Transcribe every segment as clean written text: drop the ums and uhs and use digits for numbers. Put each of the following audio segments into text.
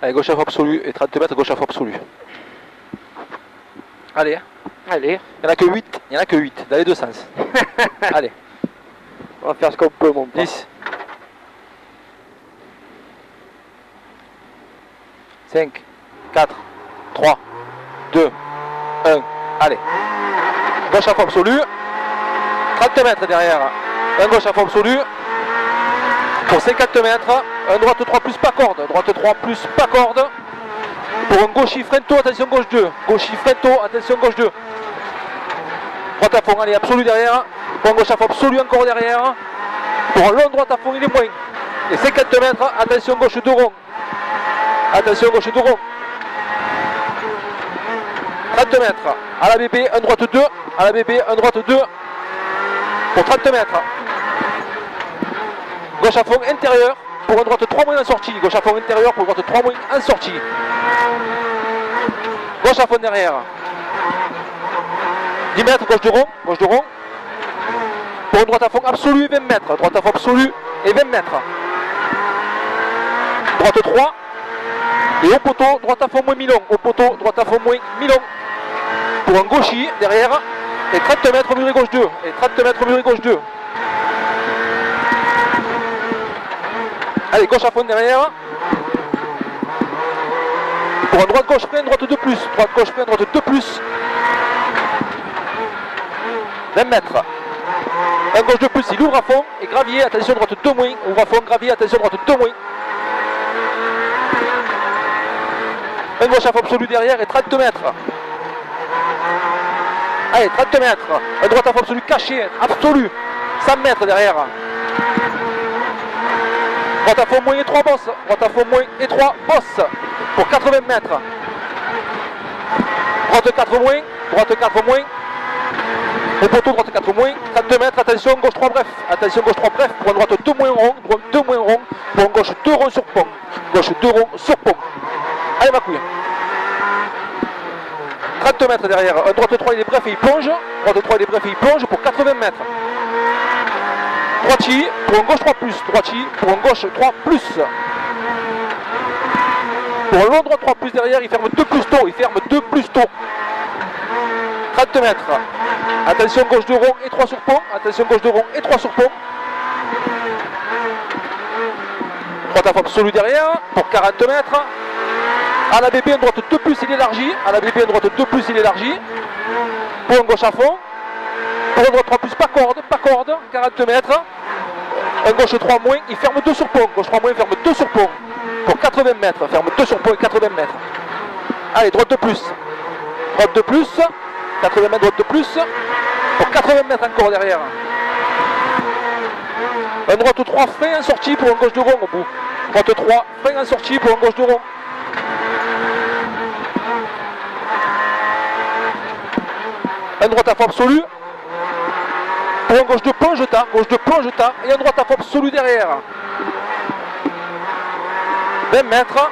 Allez, gauche à fond absolu et 30 mètres, gauche à fond absolu. Allez. Allez. Il n'y en a que 8. Il n'y en a que 8, dans les deux sens. Allez. On va faire ce qu'on peut, mon pote. 10. 5, 4, 3, 2, 1. Allez. Gauche à fond absolu. 30 mètres derrière. Un gauche à fond absolu. Pour 50 mètres. Un droite 3 plus pas corde. Droite 3 plus pas corde. Pour un gauchi frento, attention gauche 2. Gauchi frento, attention gauche 2. Droite à fond, allez, absolu derrière. Pour un gauche à fond absolu encore derrière. Pour un long droite à fond, il est moins. Et 50 mètres, attention gauche 2 rond. Attention gauche 2 rond. 30 mètres. À la bébé, un droite 2. À la bébé, un droite 2. Pour 30 mètres. Gauche à fond intérieur. Pour un droite 3 moins en sortie. Gauche à fond intérieur pour droite 3 moins en sortie. Gauche à fond derrière. 10 mètres, gauche de rond. Gauche de rond. Pour une droite à fond absolu et 20 mètres. Droite à fond absolu et 20 mètres. Droite 3. Et au poteau, droite à fond moins mi-long. Au poteau, droite à fond moins mi-long. Pour un gauchi derrière. Et 30 mètres mur et gauche 2. Et 30 mètres mur et gauche 2. Allez, gauche à fond derrière. Pour un droite gauche frein, droite 2 plus. Droite gauche frein, droite 2 plus. 20 mètres. Un gauche 2 plus, il ouvre à fond. Et gravier, attention droite 2 moins. Ouvre à fond, gravier, attention droite 2 moins. Un gauche à fond absolu derrière et 30 mètres. Allez, 30 mètres. Un droite à fond absolu caché, absolu. 100 mètres derrière. Droite à fond moins et 3 bosses. Droite à fond moins et 3 bosses. Pour 80 mètres. Droite 4 moins. Droite 4 moins. Au poteau, droite 4 moins. 30 mètres. Attention, gauche 3 bref. Attention, gauche 3 bref. Pour un droite 2 moins rond. Droite 2 moins rond. Pour un gauche 2 ronds sur pont. Gauche 2 ronds sur pont. Allez, ma couille. 30 mètres derrière. Un droite 3, il est bref et il plonge. Droite 3, il est bref et il plonge pour 80 mètres. Droiti pour un gauche 3 plus. Droiti pour un gauche 3 plus. Pour un long droit 3 plus derrière, il ferme 2 plus tôt. Il ferme 2 plus tôt. 30 mètres. Attention gauche de rond et 3 sur pont. Attention gauche de rond et 3 sur pont. Droite à fond absolu derrière pour 40 mètres. À la bébé, un droite 2 plus, il élargit. À la bébé, un droite 2 plus, il élargit. Pour un gauche à fond. Pour un droite 3 plus, pas corde, 40 mètres. Un gauche 3 moins, il ferme 2 sur pont. Gauche 3 moins, il ferme 2 sur pont. Pour 80 mètres, ferme 2 sur pont et 80 mètres. Allez, droite de plus. Droite de plus. 80 mètres, droite de plus. Pour 80 mètres encore derrière. Un droite 3, frein en sortie pour un gauche de rond au bout. Droite 3, frein en sortie pour un gauche de rond. Un droite à fond absolu. Pour un gauche de plonge tas, et un droite à fond absolu derrière. 20 mètres,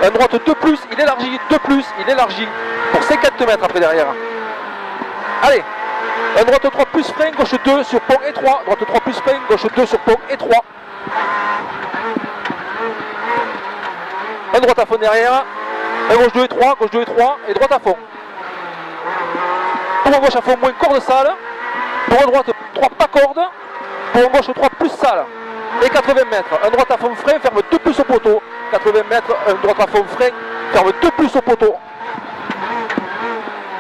un droite 2 plus, il élargit, 2 plus, il élargit. Pour 50 mètres après derrière. Allez, un droite 3 plus frein, gauche 2 sur pont et 3. Droite 3 plus frein, gauche 2 sur pont et 3. Un droite à fond derrière. Un gauche 2 et 3, gauche 2 et 3, et droite à fond. Pour un gauche à fond moins corde sale. Pour un droite 3 pas corde. Pour un gauche 3 plus sale. Et 80 mètres. Un droite à fond frein, ferme 2 plus au poteau. 80 mètres, un droite à fond frein, ferme 2 plus au poteau.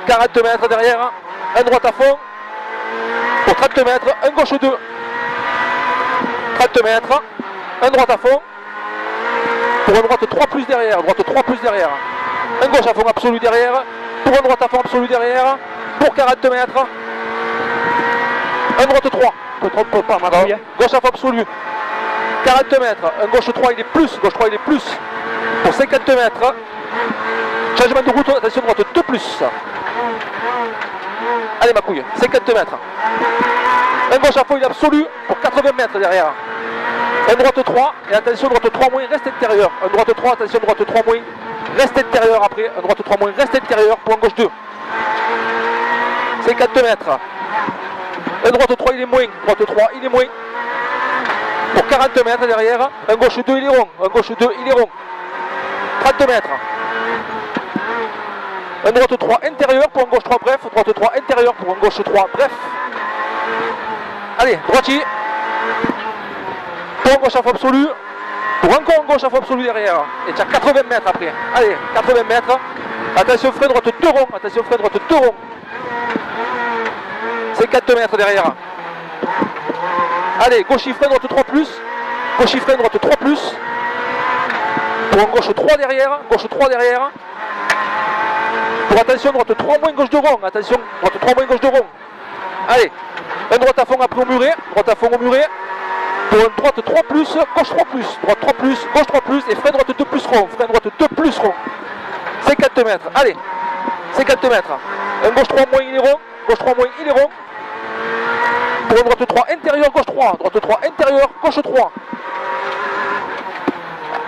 40 mètres derrière. Un droite à fond. Pour 30 mètres, un gauche 2. 30 mètres. Un droite à fond. Pour un droite 3 plus derrière. Droite 3 plus derrière. Un gauche à fond absolu derrière. Pour un droite à fond absolu derrière. Pour 40 mètres. Un droite 3. Je ne trompe pas maintenant. Gauche à fond absolu. 40 mètres. Un gauche 3 il est plus. Gauche 3 il est plus. Pour 50 mètres. Changement de route. Attention droite 2 plus. Allez ma couille. 50 mètres. Un gauche à fond il est absolu. Pour 80 mètres derrière. Un droite 3. Et attention droite 3 moins reste intérieur. Un droite 3. Attention droite 3 moins. Reste intérieur après. Un droite 3 moins reste intérieur. Pour un gauche 2. 50 mètres. Un droite 3 il est moins. Droite 3 il est moins. Pour 40 mètres derrière. Un gauche 2 il est rond. Un gauche 2 il est rond. 32 mètres. Un droite 3 intérieur pour un gauche 3 bref. Droite 3 intérieur pour un gauche 3 bref. Allez, droitier. Pour un gauche à fond absolu. Pour encore un gauche à fond absolu derrière. Et tu as 80 mètres après. Allez, 80 mètres. Attention, frein droite 2 ronds. Attention, frein droite 2 ronds. 52 mètres derrière. Allez, gauche frein droite 3 plus. Gauche frein droite 3 plus. Pour un gauche 3 derrière. Gauche 3 derrière. Pour attention, droite 3 moins gauche de rond. Attention, droite 3 moins gauche de rond. Allez, un droite à fond après au muret. Droite à fond au muret. Pour une droite 3 plus, gauche 3 plus. Droite 3 plus, gauche 3 plus. Et frein droite 2 plus rond. Frein droite 2 plus rond. 50 mètres. Allez, 50 mètres. Un gauche 3 moins il est rond. Gauche 3 moins il est rond. Pour une droite 3 intérieur, gauche 3. Droite 3 intérieur, gauche 3.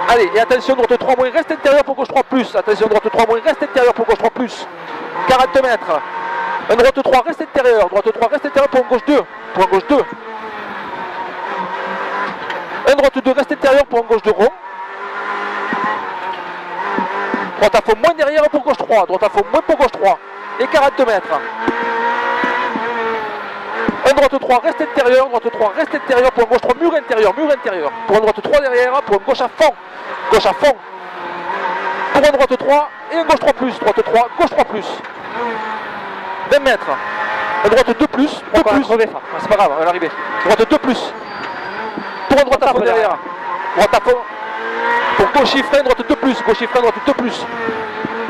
Allez, et attention, droite 3 moins reste intérieur pour gauche 3 plus. Attention, droite 3 moins reste intérieur pour gauche 3 plus. 40 mètres. Un droite 3 reste intérieur. Droite 3 reste intérieur pour un gauche 2. Pour un gauche 2. Un droite 2 reste intérieur pour un gauche 2 rond. Droite à fond moins derrière pour gauche 3. Droite à fond moins pour gauche 3. Et 40 mètres. Un droite 3 reste intérieur. Droite 3 reste intérieur pour un gauche 3 mur intérieur. Mur intérieur. Pour un droite 3 derrière. Pour un gauche à fond. Gauche à fond. Pour un droite 3 et un gauche 3 plus. Droite 3, gauche 3 plus. 20 mètres. Un droite 2 plus. 2 plus. C'est pas grave, à l'arrivée. Droite 2 plus. Pour un droite à fond derrière. Droite à fond. Pour gauche et frein, droite 2 plus. Gauche et frein, droite 2 plus.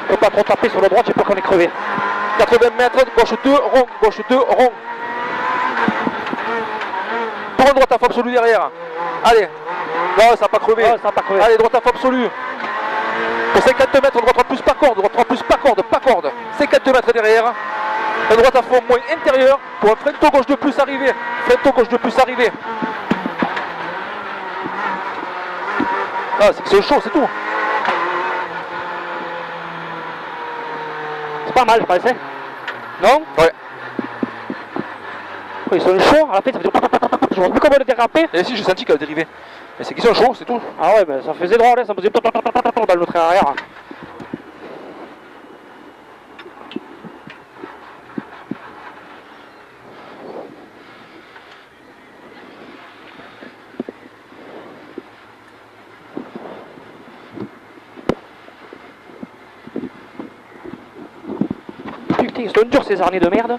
Faut pas trop taper sur la droite, j'ai peur qu'on est crevé. 80 mètres, gauche 2, rond. Gauche 2, rond. Pour un droite à fond absolu derrière. Allez. Non, ça n'a pas crevé. Oh, ça n'a pas crevé. Allez, droite à fond absolu. Pour 50 mètres, droite 3 plus pas corde. Droite 3 plus pas corde, pas corde. 50 mètres derrière. Un droite à fond moins intérieur. Pour un frein gauche 2 plus arrivé. Frein gauche 2 plus arrivé. Ah, c'est que c'est chaud, c'est tout. C'est pas mal, je pensais. Non? Ouais. Oh, ils sont chauds, à la fin ça fait... Je vois plus comment le déraper. Et si j'ai senti qu'elle a dérivé. Mais c'est qu'ils sont chauds, c'est tout. Ah ouais, mais ça faisait drôle, hein, ça faisait dans le train arrière. Putain, ils sont durs ces harnais de merde.